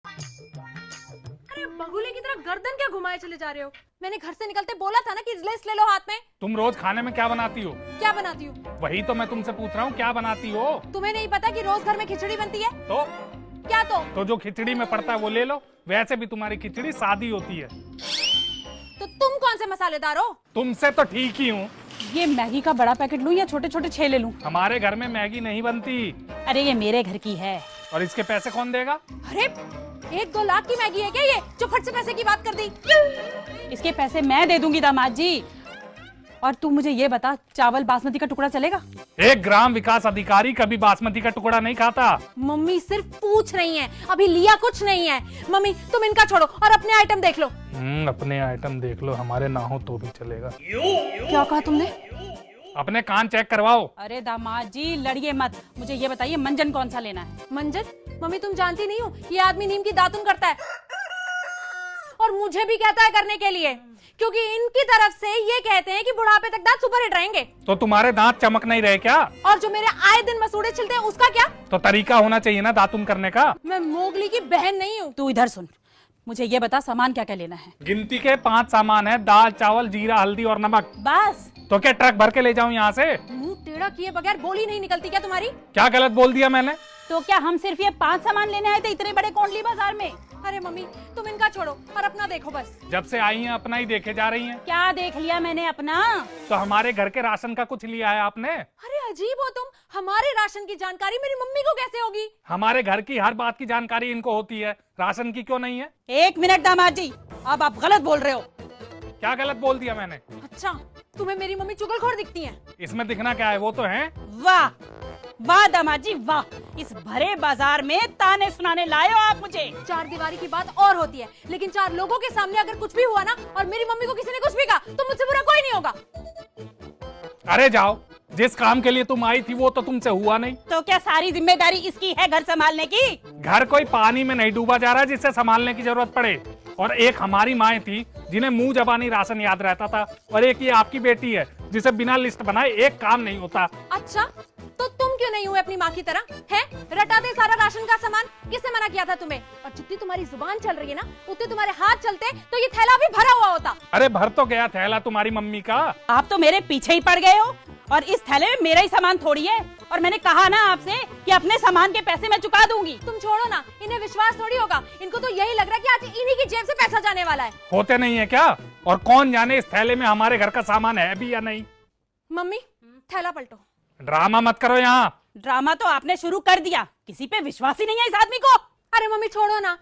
अरे बगुले की तरह गर्दन क्या घुमाए चले जा रहे हो? मैंने घर से निकलते बोला था ना कि लिस्ट ले लो हाथ में। तुम रोज खाने में क्या बनाती हो? क्या बनाती हूँ? वही तो मैं तुमसे पूछ रहा हूँ, क्या बनाती हो? तुम्हें नहीं पता कि रोज घर में खिचड़ी बनती है? तो क्या तो जो खिचड़ी में पड़ता है वो ले लो। वैसे भी तुम्हारी खिचड़ी सादी होती है। तो तुम कौन से मसालेदार हो? तुमसे तो ठीक ही हूँ। ये मैगी का बड़ा पैकेट लूं या छोटे छोटे 6 ले लूं? हमारे घर में मैगी नहीं बनती। अरे ये मेरे घर की है। और इसके पैसे कौन देगा? अरे 1-2 लाख की मैगी है क्या ये, जो फट से पैसे की बात कर दी? इसके पैसे मैं दे दूंगी दामाद जी। और तू मुझे ये बता, चावल बासमती का टुकड़ा चलेगा? 1 ग्राम विकास अधिकारी कभी बासमती का टुकड़ा नहीं खाता। मम्मी सिर्फ पूछ रही हैं, अभी लिया कुछ नहीं है। मम्मी तुम इनका छोड़ो और अपने आइटम देख लो। अपने आइटम देख लो, हमारे ना हो तो भी चलेगा। क्या कहा तुमने? अपने कान चेक करवाओ। अरे दामाद जी लड़िए मत, मुझे ये बताइए मंजन कौन सा लेना है? मंजन? मम्मी तुम जानती नहीं हो, ये आदमी नीम की दातुन करता है और मुझे भी कहता है करने के लिए, क्योंकि इनकी तरफ से ये कहते हैं कि बुढ़ापे तक दांत सुपर हिट रहेंगे। तो तुम्हारे दांत चमक नहीं रहे क्या? और जो मेरे आए दिन मसूड़े छिलते हैं उसका क्या? तो तरीका होना चाहिए ना दातुन करने का। मैं मोगली की बहन नहीं हूँ। तू इधर सुन, मुझे ये बता सामान क्या क्या लेना है? गिनती के 5 सामान है, दाल चावल जीरा हल्दी और नमक। बस? तो क्या ट्रक भर के ले जाऊं यहाँ से? मुंह टेढ़ा किए बगैर बोली नहीं निकलती क्या तुम्हारी? क्या गलत बोल दिया मैंने? तो क्या हम सिर्फ ये 5 सामान लेने आए थे इतने बड़े कोंडली बाजार में? अरे मम्मी तुम इनका छोड़ो और अपना देखो बस। जब से आई हैं अपना ही देखे जा रही हैं। क्या देख लिया मैंने अपना? तो हमारे घर के राशन का कुछ लिया है आपने? अरे अजीब हो तुम, हमारे राशन की जानकारी मेरी मम्मी को कैसे होगी? हमारे घर की हर बात की जानकारी इनको होती है, राशन की क्यों नहीं है? 1 मिनट दामाद जी, अब आप गलत बोल रहे हो। क्या गलत बोल दिया मैंने? अच्छा तुम्हें मेरी मम्मी चुगलखोर दिखती है? इसमें दिखना क्या है, वो तो है। वाह वाह दामाद जी वाह, इस भरे बाजार में ताने सुनाने लाए हो आप मुझे। 4 दीवारी की बात और होती है, लेकिन 4 लोगों के सामने अगर कुछ भी हुआ ना और मेरी मम्मी को किसी ने कुछ भी कहा तो मुझसे बुरा कोई नहीं होगा। अरे जाओ, जिस काम के लिए तुम आई थी वो तो तुमसे हुआ नहीं। तो क्या सारी जिम्मेदारी इसकी है घर संभालने की? घर कोई पानी में नहीं डूबा जा रहा जिससे संभालने की जरूरत पड़े। और एक हमारी माएँ थी जिन्हें मुंह जबानी राशन याद रहता था, और एक ये आपकी बेटी है जिसे बिना लिस्ट बनाए एक काम नहीं होता। अच्छा तो तुम क्यों नहीं हुए अपनी माँ की तरह? है रटा दे सारा राशन का सामान, किसने मना किया था तुम्हें? और जितनी तुम्हारी जुबान चल रही है ना उतने तुम्हारे हाथ चलते तो ये थैला भी भरा हुआ होता। अरे भर तो गया थैला तुम्हारी मम्मी का। आप तो मेरे पीछे ही पड़ गए हो, और इस थैले में मेरा ही सामान थोड़ी है। और मैंने कहा ना आपसे कि अपने सामान के पैसे मैं चुका दूंगी। तुम छोड़ो ना, इन्हें विश्वास थोड़ी होगा, इनको तो यही लग रहा है कि आज इन्हीं की जेब से पैसा जाने वाला है। होते नहीं है क्या? और कौन जाने इस थैले में हमारे घर का सामान है भी या नहीं। मम्मी थैला पलटो। ड्रामा मत करो यहाँ। ड्रामा तो आपने शुरू कर दिया, किसी पे विश्वास ही नहीं है इस आदमी को। अरे मम्मी छोड़ो ना,